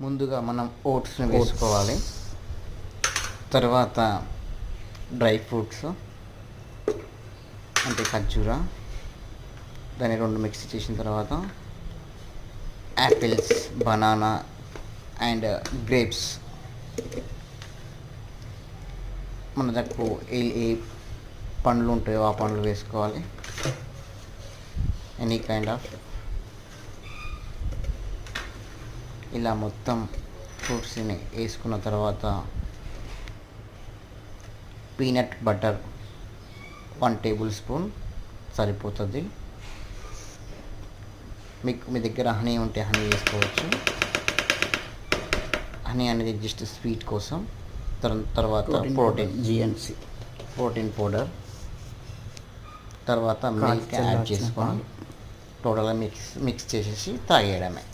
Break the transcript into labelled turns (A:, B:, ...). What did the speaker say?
A: ముందుగా మనం ఓట్స్ని వేసుకోవాలి. తర్వాత డ్రై ఫ్రూట్స్ అంటే ఖర్జూరా, దాన్ని 2 మిక్స్ చేసిన తర్వాత యాపిల్స్, బనానా అండ్ గ్రేప్స్. మన దగ్గర ఏ పండ్లు ఉంటాయో ఆ పండ్లు వేసుకోవాలి. Any kind of. ఇలా మొత్తం ఫ్రూట్స్ని వేసుకున్న తర్వాత పీనట్ బటర్ 1 టేబుల్ స్పూన్ సరిపోతుంది. మీ దగ్గర హనీ ఉంటే హనీ వేసుకోవచ్చు. హనీ అనేది జస్ట్ స్వీట్ కోసం. తర్వాత ప్రోటీన్
B: GNC
A: ప్రోటీన్ పౌడర్, తర్వాత మిల్క్ యాడ్ చేసుకొని టోటల్గా మిక్స్ చేసేసి తాగేయడమే.